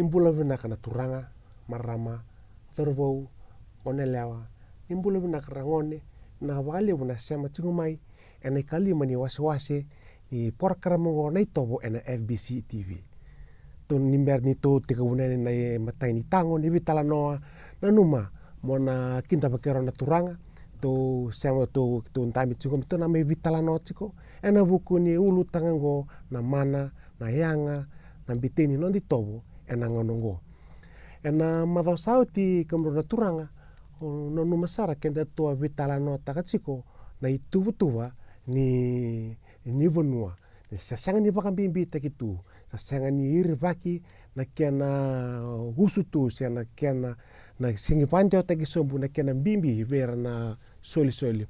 imbula vina kana turanga, marama, thorbou, onelewa, imbula vina karangone, na wale vina sema tingumai, ena kalima ni wase ni porkaramongo na itobo ena FBC TV. To nimber ni to tika vunene na matai ni tango ni vitala noa na numa mona kinta bakero na turanga to sema to ntami tiko to na me vitala no tiko ena vuku ni ulu tangango na mana na yanga na biteni no ditobo ena ngonongo ena madho sauti kamro na turanga no numa sara kenda to vitala no takachiko na itubutuba ni vonua sasanga ni bakambimbi takitu sasanga ni irivaki na kena husutu na kena na singi pande takisombu na kena mbimbi vera na soli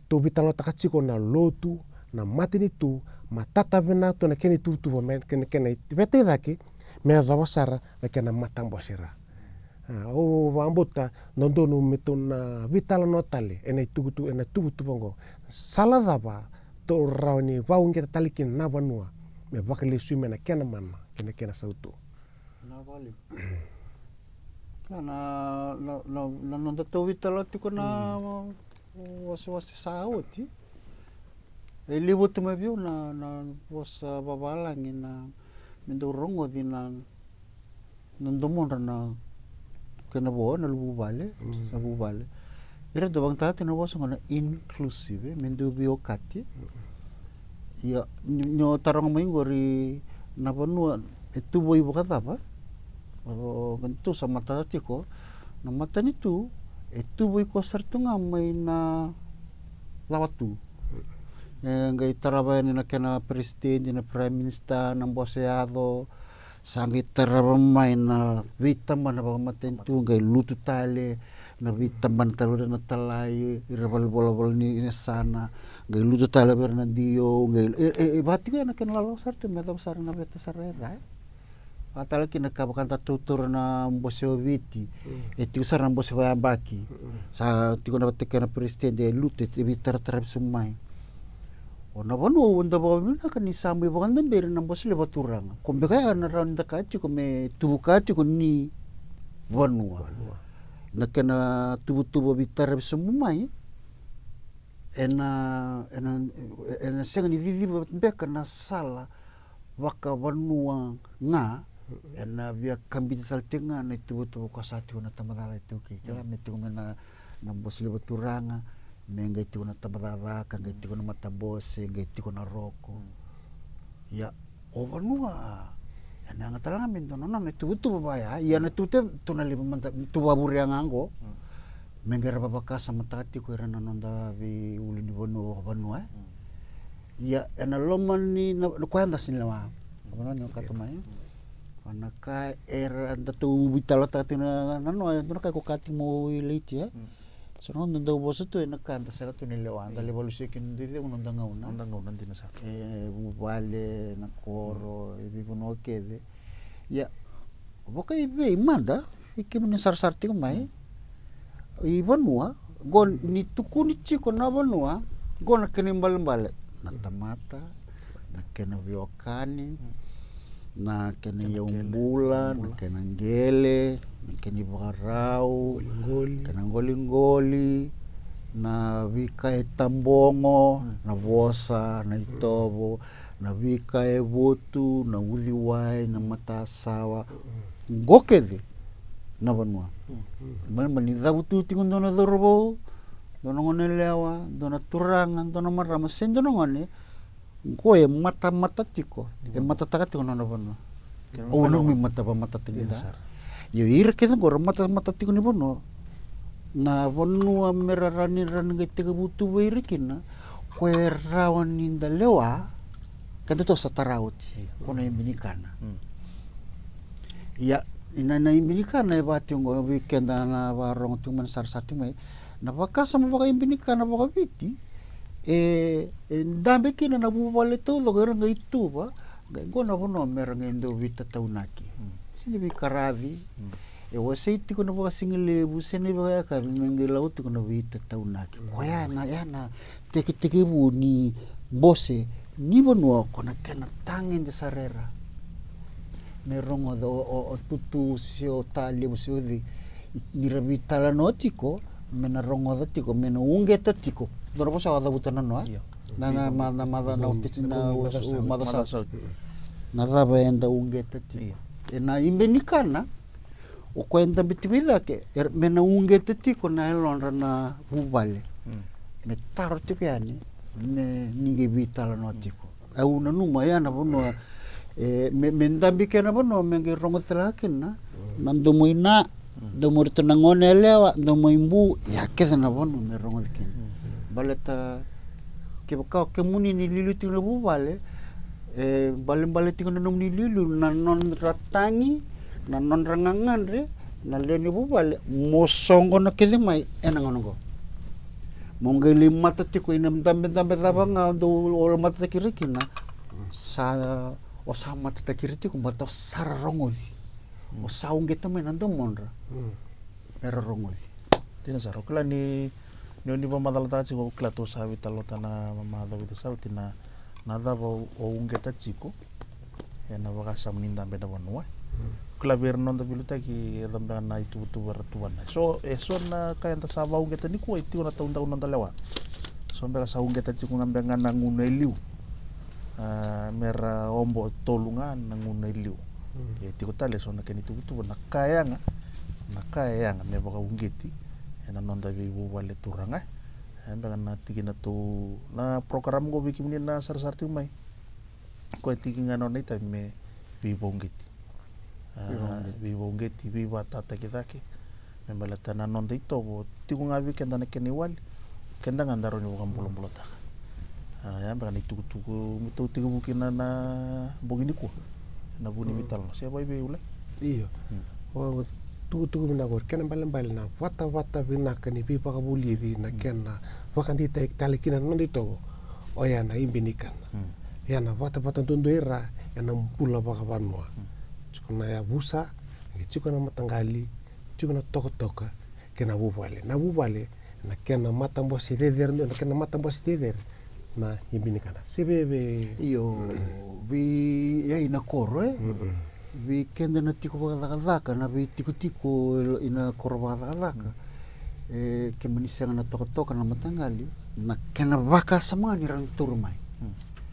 to vitalo takachiko na lotu na matini tu matata vena to na kena tutu men kena vete daki me zawasara na kena matambosira o vambota nondono metona vitala notale ena tugutu bongo saladaba to rauni vaunge talikin na vanua me vakale suime na kena mana kena sautu na vale na nonda to vitala tiko na was saoti e livo tu me viu na was babalangi na mendorongo di na nondomon na kena bo na lubu vale sabu vale ira do bang tati na was ngona inclusive mendo biokati ya nyo tarong mai gori na vanua itu boi bukata apa o gantu sama tati ko na matani tu itu boi ko sartunga mai na lawatu ngai taraba ni na kena presidente na prime minister na boseado sangi taraba mai na vitamban na matani tu ngai lutu tale na vitamban talura na talai irabal bola ni sana ngai lutu tale ber na dio ngai batiga na kena lalau sarte me da besar na beta sarera atala kina kabakan tutur na boseo viti itu saran boseo baki sa tiko na tekena presidente lutu vitar tarab sumai ona vanu onda bawina kan ni sambe bakan ber na bosele baturang kombeka na randa kachi kome tubukachi ni vanua na kena tubu vitar sumai ena senga ni vivi beka na sala waka vanua nga ena via kambit saltenga na tubu kasati na tamadala itu kila metu mena na bosele baturanga menga itu na tamadala kan itu na matambose itu na roko ya vanua ena ngatala mento nona na tubu baya ya na tubu na liba tubu aburianga ngo menga rabaka sama tati ko rana nonda vi uli di vanua ya ena loman ni na kwanda sinlawa abana ni katumai anaka era anda tu vitala tati na no ka ko kati mo iliti so non ndo boso tu na kanta sa tu ni lewa anda le volusi kin di uno ndanga una dina sa vale na koro e vivo no kede ya boka ibe manda ikim ni sar-sarti mai i vanua gon ni tukuni chiko na vanua gon kenimbal na tamata na kena viokani na kena yaumbula na kena ngele na kena barau kena ngoli na vika tambongo na vosa na itobo na vika votu na udhiwai na matasawa gokede na vanua mani dabutu tingon na dorbo dono ngone lewa dono turanga dono marama sendono ngone koe mata tiko mata takati kono na bono o no mi mata tinda yo ir ke ngor mata tiko ni bono na bono merarani ran ngete butu weirikina koe rawan ninda lewa kan to satarauti kono iminikana ya ina iminikana bati ngo weekend na warong tuman sar-sati mai na bakasa mo baka iminikana baka biti dambe kina na bubale to lo gara ngai tu ba go na bono mer ngai ndo vita taunaki sini bi karavi wasiti ko na ba singile bu sene ba ka mengi laut ko na vita taunaki koya na yana teki bu ni bose ni bono ko na kana tangin de sarera me rongo o tutu sio tali o sio di ni rabi talano tiko me na rongo da tiko me na unge ta tiko doro bosa da butana no na mada na uti na mada sa na da benda unge ta tiko e na imbenikana o kwenda bitwida ke me na unge ta tiko na elonra na bubale me taro tiko yani me ninge vitala no tiko au na numa yana bono me ndambi kena bono me nge rongo tala kena nando moina do morto na ngone lewa do moimbu ya keda na bono me rongo kena baleta ke baka ke muni ni lilu tino bu vale bale tino na muni lilu na non ratangi na non rangangan re na leni bu vale mosongo na kede mai ena ngono mongge lima tiko ina ndambe dabanga do ol mata kirikina sa o sama kiriti ko mata sara rongodi o saunge tama nando monra era rongodi tina saro kala ni ni ba madala ta ko kala to sa vitalo tana mama do sauti na nada o unge ta chiko ena baga samninda beda bonwa kala ber non da biluta ki damba na itu tu bertuana so na kaya ta sa unge ta ni ko itu na taunda unanda lewa so mbega sa unge ta chiko ngambe ngana nguna iliu mera ombo tolunga na nguna iliu tiko tale so na keni tu na kayanga me baga ungeti ena non da bi wale turanga mbega na tikina tu na program go bikimni na sar-sarti mai ko tikinga no nita me bi bongeti bongeti viva tata kidake membala tana non de tobo tikunga vi kenda na keni wali kenda ngandaro ni bukan bulota ya mbaka ni tuku mito tiku bukina na bogini ko na buni vital no sia bai ule iyo o tuku mina gor kena balembal na wata bina kani pipa kabuli di na kena wakandi tek talikina non de tobo o ya na imbinikan ya na wata tundu era ya na mpula baka banwa na ya busa chiko na matangali chiko na toka kena bubale na kena matambo sideder na kena matambo sideder na imbinikana sebebe iyo vi ya ina koro vi kenda na tiko bagaka na vi tiko ina koro bagaka ke manisanga na toka na matangali na kena baka sama ni rang turmai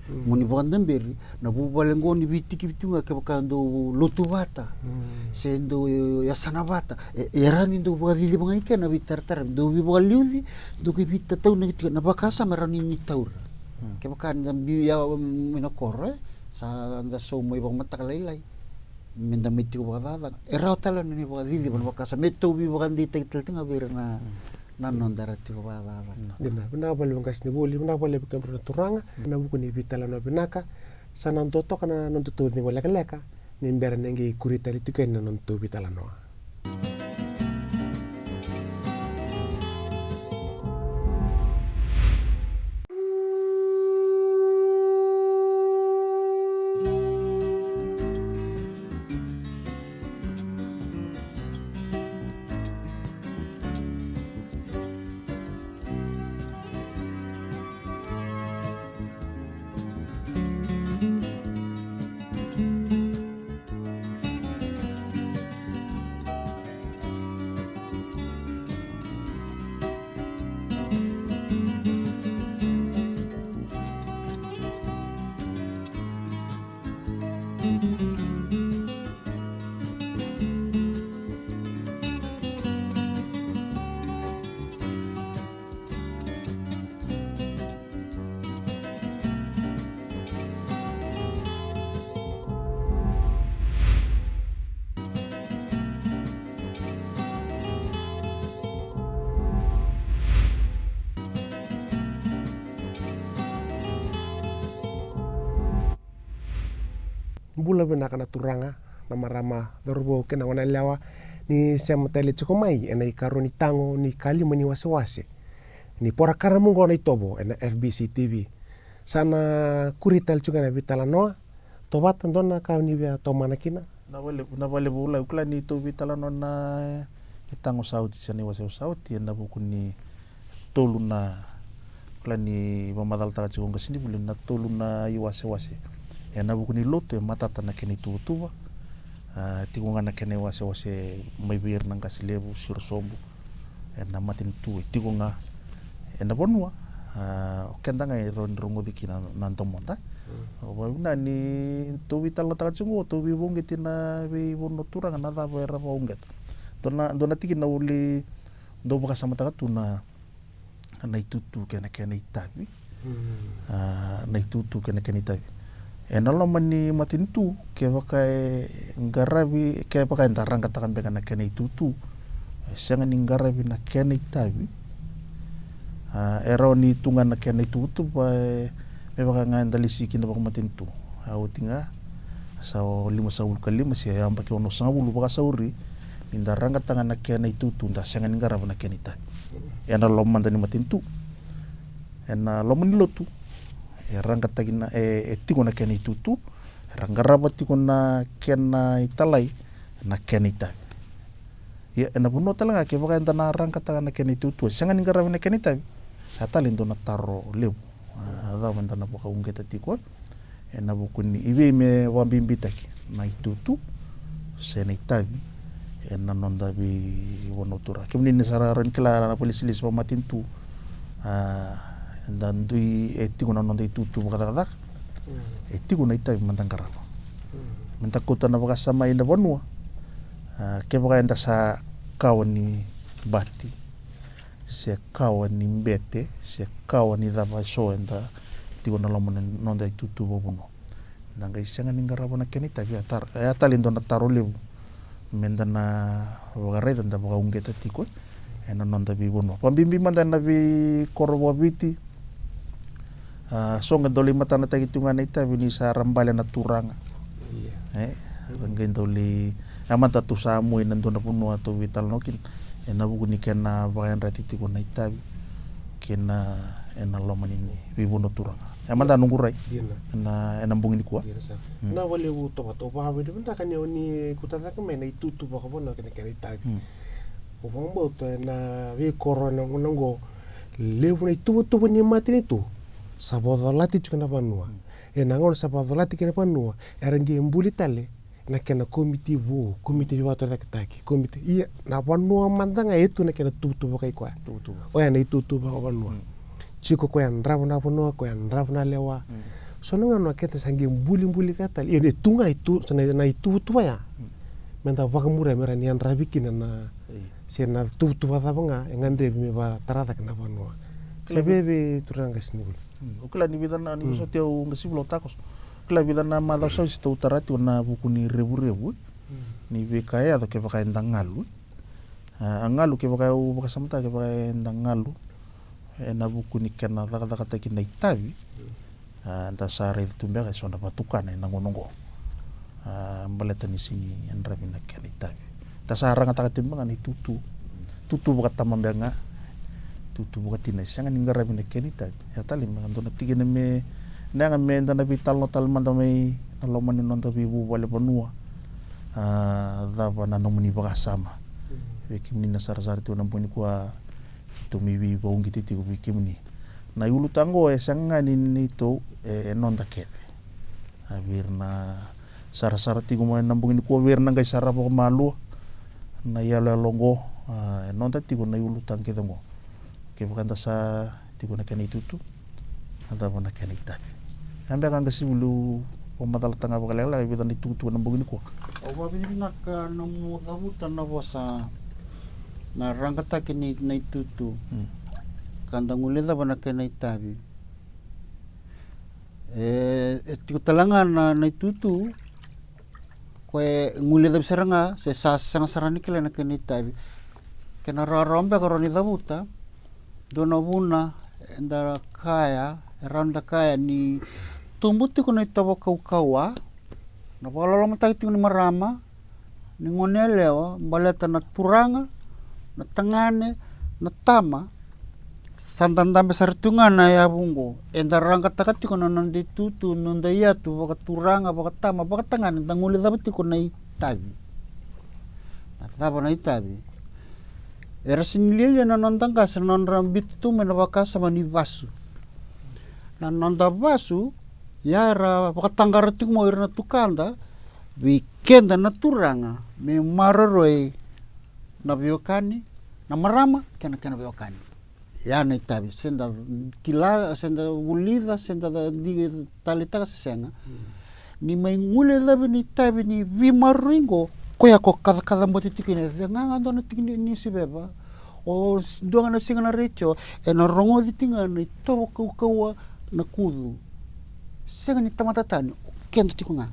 muni bukan beri na bubale ngoni bitiki bitunga ke bakando lotu bata sendo ya sanabata erani do bugadi bangai ke na bitar do bi bugaliudi do ke bita tau na bakasa merani ni taur ke bakan bi ya mina korre sa anda so mo ibang mata kalay menda miti ko bagada era tala ni bugadi ban bakasa meto bi bukan di tel tinga ber na non darati ko baba dina bina bale ngas ni boli bina bale bikan pro turanga na buku ni bitala no binaka sanan toto kana non to ni wala leka ni mbere nengi kurita li tuken non to bitala no bula bina kana turanga na marama dorbo kena wana lewa ni sema tele chikomai ena ikaro ni tango ni kalima ni wase ni pora karamungo na itobo ena FBC TV sana kurital juga na bitala noa tobatan dona ka ni bia tomanakina na wale bula ukla ni to bitala no na itango sauti sani wase sauti na bukuni tolu na kla ni mamadal ta chikonga sini bule na tolu na iwase ena bukuni loto e matata na keni tuwa tiko ngana kene wase mai bir nang kasilebu sur sombu na matin tu tiko nga na bonua kenda nga ron rongo diki na tomonta wa una ni to vital ta tsingo to vi bongeti na vi bono turanga na da era bonget dona tiki na uli do baka samata tuna na itutu kene itabi na itutu kene itabi na lomani matin tu ke baka ngarabi ke baka entarang katakan beka na kene itutu senga ni ngarabi na kene itabi era ni tunga na kene itutu ba me baka ngandalisi kinda baka matin tu au tinga sa 5 saul kalima sia yang baki ono sangulu baka sauri indarang katanga na kene itutu nda senga ni ngarabi na kene itabi na loman tani matin tu na loman lotu rang katagina tiko na kene itutu rangaraba tiko na kena italai na kene itabi ya na buno talaga ke baka na rang kataga na kene itutu senga ni ngarabi na kene itabi atali ndo na taro lebu ada wanda na baka ungeta tiko na bukuni ibe me wambimbitaki na itutu sena itabi na nonda bi wonotura kemni ni sararan klara na polisi lis pamatin tu dan dui tiko na nonda itutu baka tiko na itabi mantangaraba mentakota na baka sama ina bonua ke baka enda sa kawan ni bati se kawan ni mbete se kawan ni dava so enda tiko na lomon nonda itutu bobuno nanga isenga ni ngaraba na kene itabi atali ndo na taro lebu mendana wagarai dan baka ungeta tiko na nonda bi bono pambimbi mandana bi korwa biti songa doli mata na tagitunga na itabi ni sa rambala na turanga rangin doli amata tu samu inando na puno ato vital nokin na buku ni kena bayan rati tiko na itabi kena ena loman ini bibuno turanga amanda nungurai na enambungin kuwa na wale uto bato ba we benda kan ni kutata ka mena itutu ba ko na kena itabi o bombo to na we corona ngongo lewu na itutu ni matini tu sabodolati tukana panua na ngol sabodolati kena panua erangi embuli tale na kena komiti watu taki komiti iya na panua mandanga itu na kena tutu ba kai kwa o ya na itutu ba panua chiko ko yan rabu na panua ko yan rabu na lewa so nga no kete sangi embuli katal iya tunga itu na itutu ba ya menta vakamura mera ni an rabikina na sena tutu ba nga ngande me ba tarata kena panua sebebe turanga sinibul ukila ni bidana ni so teu ngasiblo takos kila bidana madau so sta utarati na buku ni rebu ni bekaya do ke baka endangalu angalu ke baka samta ke baka endangalu na buku ni kana daga taki na itabi anta sare tumbega so na patukana na ngonongo mbaleta ni sini enrabi na kana itabi ta saranga takatimbanga ni tutu baka tamambenga tutu buka tina sanga ninga rabi na kenita ya tali mando na tigene me nanga me ndana vital no tal manda me na lomani nonda bibu wale panua dava na nomuni baka sama kimni na sarzar tu na puni kwa to mi bi bongi titi ko kimni na yulu tango sanga ni to nonda kebe abirna sar ti ko mo nambungin ko wirna ngai sarapa ko malu na yalo longo nonda ti ko na yulu tangke tango ke bukan tasa tiko na kena itutu ada bona kena itabi ambe kan kasibulu pematal tanga bakalela bitan itutu na bugini ko o babi ngaka no mo dabuta na bosa na rangata kini na itutu kandang uleda bona kena itabi tiko talanga na itutu ko nguleda bisaranga se sanga sarani kila na kena itabi kena rombe ko roni dabuta dona buna ndara kaya randa kaya ni tumbuti ko na itawa kaukawa na palalo mataki ni marama ni ngonelewa baleta na turanga na tangane na tama santan besartunga na ya bungo endarang katakati ko na nandi tutu nunda yatu baka turanga baka tama baka tangane tanguli dabati ko na itabi na taba na itabi era sinilia na nondanga sa nonrambit tu menabakasa mani basu na nonda basu yara pakatanggarati mo irna tukanda bi kenda na turanga me maroroi na viokani na marama kena viokani yana itabi senda kila senda ulida senda di talitaka sesenga ni maingule labi ni tabi ni vimaringo koya ko kada moti tikine nga ndo na tikine ni sibeba o doanga na singa na recho e na rongo di tinga ni tobo kawa na kudu senga ni tamatatani kenda tikunga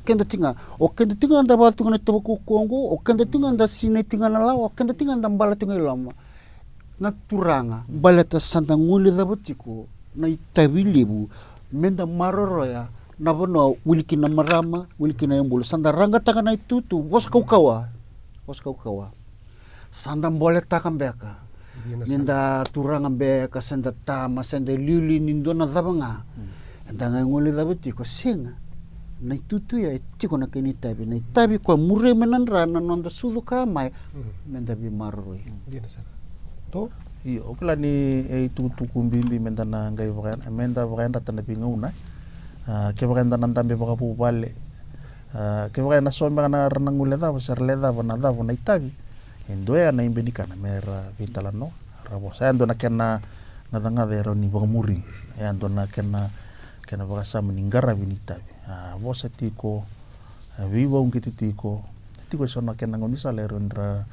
kenda tinga anda ba tinga na tobo kongo o kenda tinga anda sine tinga na lawa kenda tinga anda bala tinga lama na turanga baleta santa ngule da botiko na itabilibu menda maroroya na bono wiliki na marama wiliki na embul sanda ranga taka na itutu bos kaukawa sanda mbole taka mbeka menda turanga mbeka sanda tama sanda liuli nindo na dabanga ndanga ngule da botiko singa na itutu ya tiko na kini tabi na tabi kwa mure menandra na nonda sudu ka mai menda bi maroroi to okula ni tutu kumbimbi menda na ngai vagan menda vagan tanda pingauna ke vagan tanda tambe baka pu vale ke vagan na somba na ranangule da serle da na itabi endoya na imbenikana mera vitalano rabo sa ando na kena ngadanga vero ni bagamuri ando na kena baka sa meningara vinitabi vosa tiko viva ungititiko tiko sona kena ngonisa lero ndra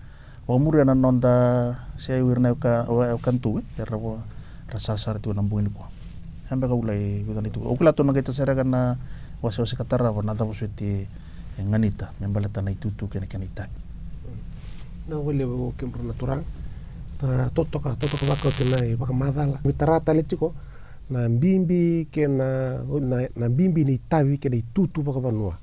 Pamuri na nonda saya wirna ka kantu rabo rasasar tu nambungin ko hamba ka ulai bitan itu okula to nagaita seraga na wasa katara na da bosuti nganita membalata na itu kene ita na wale o kembro natural ta totoka baka kena baka madala mitarata letiko na mbimbi kena na mbimbi ni tavi kena itutu baka banua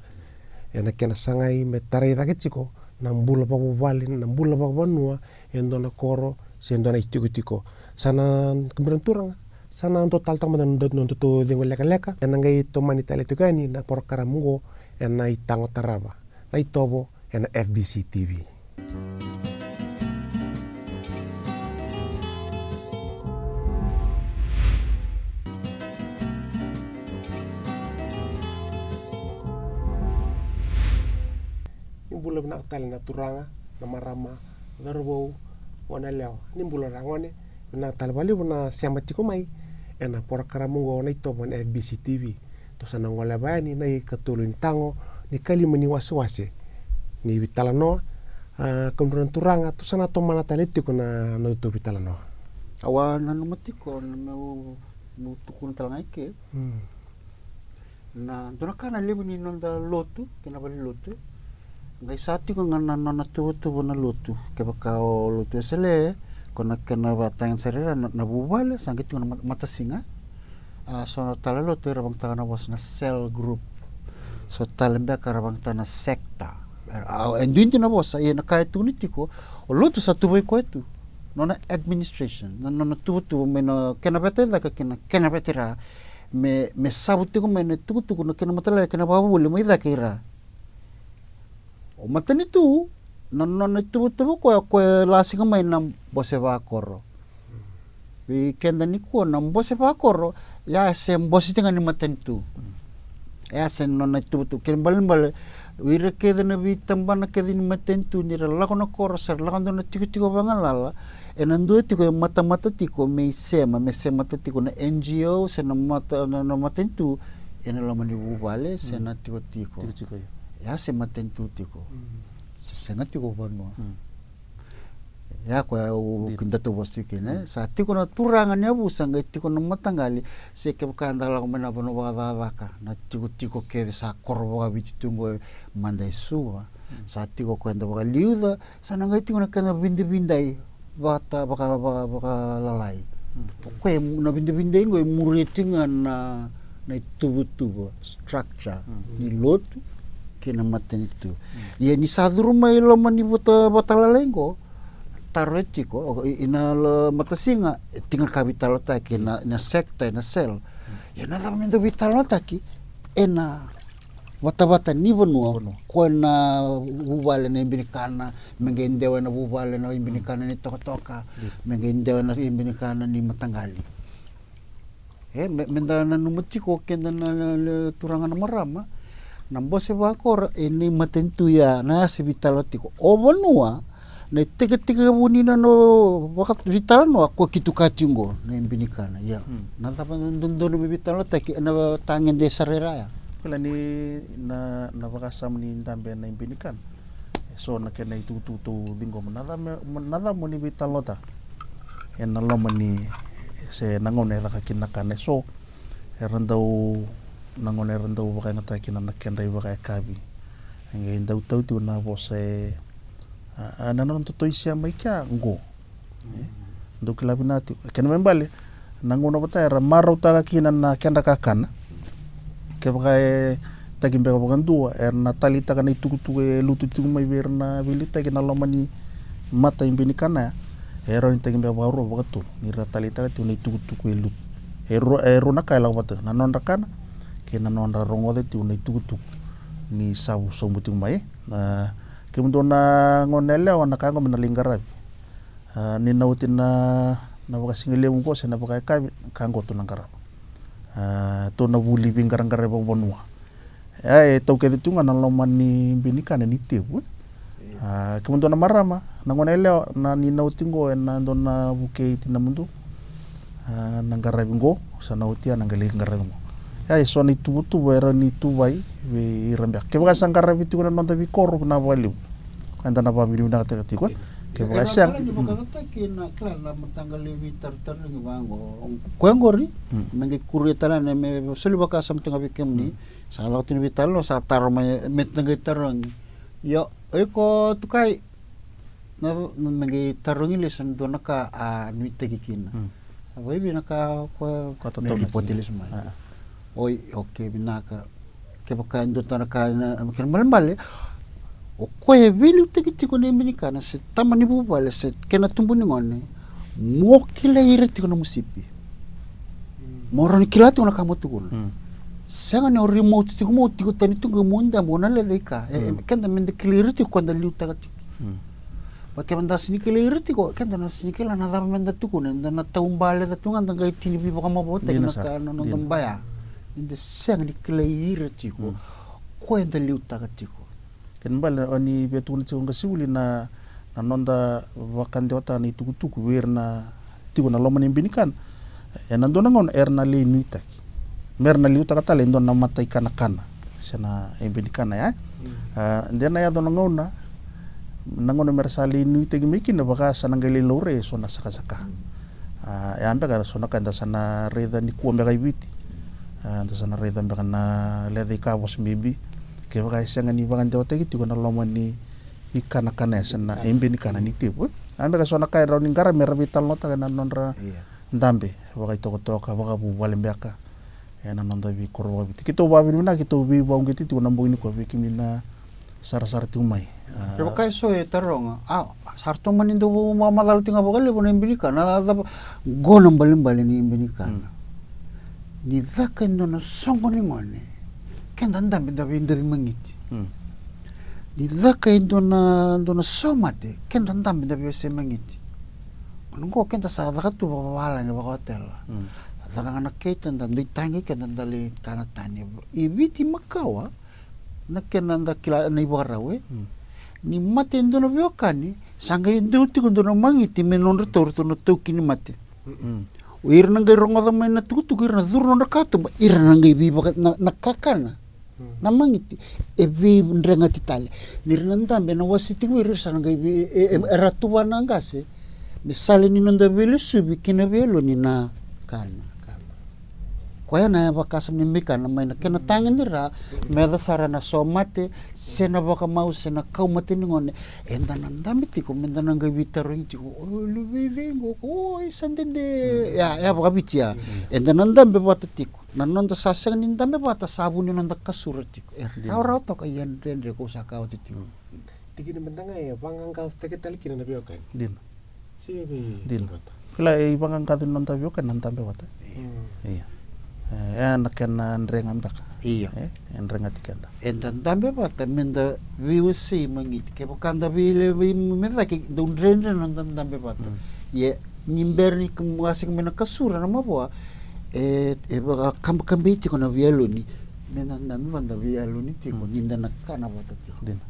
ena kena sangai metare da ketiko na mbula babu vale na mbula babu banua endo na koro sendo na itiko sana kembranturanga sana total tama dan to dengo leka ena ngai to manita letukani na porkara mungo ena itango taraba na itobo ena FBC TV Nimbula na tali na turanga na marama darbo wana leo nimbula rangone na talbali na sema tiko mai ena porkara mungo na ito bon FBC TV to sana ngola bani na ikatulu ni tango ni kalima ni wase ni vitalano kembron turanga to sana to mana taletiko na no to vitalano awana no matiko na mo tukun talanga ke na donakana lebu ni nonda lotu kena bali lotu ngai sati ko ngana na tu na lotu ke baka o lotu sele kona kena batang serera na bubale sangit ko mata singa so tala lotu rabang tana was na cell group so talembe ka rabang tana sekta enduinti na bosa ye na kay tunitiko o lotu sa tuboy ko itu no na administration no tu mena kena betela ka kena betira me sabuti ko mena tu na kena matala kena babule mo ida kira o matani tu non itu ko lasing mai nam bose ba koro we kenda ni ko nam bose ba koro ya sem bose tinga ni matani tu ya sen non itu ken bal we reke na bi tambana ke ni matani tu ni la kono koro ser la kono tiko bangalala enando tiko mata tiko me sema tiko na NGO sen mata no matani tu ena lo mani bubale sen tiko ya se maten tu tiko senga tiko banua ya kwa kinda to bosi kene sa tiko na turanga ne busanga tiko no matangali se ke kanda la mena bono waka na tiko ke sa korbo ga bitungo mandai suwa sa tiko kwenda ba liuda sa nanga tiko na kana bindai bata baka lalai ko na bindai ngo muritinga na tubu structure ni lot kena maten itu ye ni sadru mai lo mani bota lengo tarotiko ina mata singa tingal kapital ta kena na sekta na sel ya na mendo vital ta ki ena wata ni bono ko na bubale na imbinikana mengendewa na bubale na imbinikana ni toka mengendewa na imbinikana ni matangali menda na numutiko kenda na turangan marama nambose bakor ini matentu ya na si vitalo tiko obanua na teke bunina no wakat vitalo no ako kitu kachingo na imbinikana ya na tapan dondo vitalo taki na tangen de sarera ya kula ni na bakasam ni ndambe na imbinikan so na kena itu dingo nada mo ni vitalo ta en na lomo ni se nangone da kinakane so erandau nangone erandau baka ngata kina nakenda baka kabi ngai ndau tau tu na bose nanon to toisia mai kya ngo ndo kilabinati kena membale nangona bata era marauta kina na kenda kakana ke baka tagimbe baka ndua erna talita kana itukutu lututu mai berna bilita kina lomani mata imbinikana ero ni tagimbe baka ro baka tu ni ratalita tu ni itukutu lut ero na kaila bata nanon rakana ke nanon rongo de tu ni itukutu ni sabu sombutu mai ke mundo na ngonele wana kango minalingara ni nautin na baka singile mo se na baka kango tu nangara to na buli bingarangara ba bonua to ke ditunga na lomani binika ni tebu ke mundo na marama na ngonele na ni nautingo na ndona buke tina mundo nangara bingo sana utia nangali ngara mo so ni tubutu era ni tubai we irambia ke baka sangara bitu na nonda bikoro na baliu anda na babi na tati ko ke baka sang ke na kala matanggal vitar tar ni bango kwengori nangi kuretala na me soli baka samtang bikem ni sala tin vital no sa tar met nangi tarang yo eko tukai na nangi tarang ile san donaka a nitegikin abai binaka ko me potilis mai oi okay binaka ke baka ndo tanaka na malmale o koe vili tiki na iminikana se tamani bubale se kena tumbuni ngone mo kila ireti kono musipi moron kila tu na kamotukul sanga ne remote tiko mo tiko tani tunga munda mona le deka kenda mende kila ireti ko nda liu tagati Baka banda sini kila ireti ko kenda na sini kila na dama menda tukun na taumbale da tunga nda ngai tini bi baka mabota na ka no ndambaya inde sanga ni kila ireti ko nda liu tagati ko kenbal oni betul chunga siuli na nonda wakande wata ni tukutuku werna tigo na lomani binikan nandona ngon erna le nuitaki merna liuta kata le ndona mata ikana kana sana embinikana ya ndena ya dona ngona nangona mersali nuitaki mikina baka sanangeli lore sona saka ya ambe gara sona kanda sana reda ni kuombe gaibiti anda sana reda mbaka na lede ka bos bibi ke baka isanga ni baka ndewa tegi tigo na lomani ikana kana sana embinikana ni tibu ambe ka sona kai rauning gara mera vital nota kana nonra ndambe baka toka baka bu walembeka na nonda bi korwa biti kito ba bi na kito bi baung kiti tigo nambo ini ko bi kimina sar-sar tumai pero kai so etarong sarto manindo mamadal tinga bogale bon embinikana da gonam balem ni embinikana di vakendo na songo ni ngone kenda ndambe da bindo bi mangiti di vakendo na somate kenda ndambe da bi se mangiti ngo kenda sa da tu wala ni hotel daga na keten dan ditangi kenda dali kana tani ibiti makawa na kenda nda kila na ibarawe ni mate ndo no biokani sanga ndo tikundo no mangiti menon retorto no tokini mate irna ngai rongo da mai na tuku irna durno na katu irna ngai bi na kakana na mangiti evi ndrenga titale nirna ndambe na wasiti wir sana ngai bi eratuwa na ngase misale ni nonda vile subi kina velo ni na kana koya na bakasam ni mikana mai na kena tangan dira meda sarana somate sena baka mau sena kau mate ni ngone enda nandambe tiko menda nanga bitaring tiko lu vengo sandende ya baka bicia enda nandambe bata tiko nanonda sasang ni ndambe bata sabun ni nanda kasura tiko rau to kayan rendre ko sakau tiko tiki ni mendanga ya bangang kau teke tali kina nabi okan din din kila bangang kau nonda biokan nandambe bata iya nakena ndrenga mbaka iya ndrenga tikenda ndambe bata menda viwisi mangit ke bokanda vile menda ke ndrenga ndambe bata ye nyimberni kumwasing mena kasura na mabwa baka kambiti kona vielo ni Nena nami vanda via luniti ko ninda nakana watati. Dina.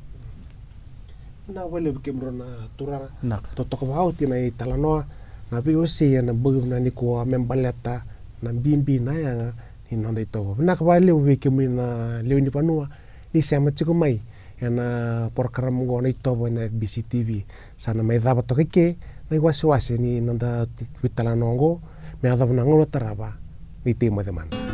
Na wale kemro na turanga. Naka. Totok vau tina I talanoa na bi osi na bugu na ni ko membaleta na bimbi na ya ni nanda ito. Na ka le we kemri na le ni panua ni sama chiku mai na program go na ito na FBC TV sana mai dava to ke na wasi ni nanda witalano go me adava na ngolo taraba ni tema de man.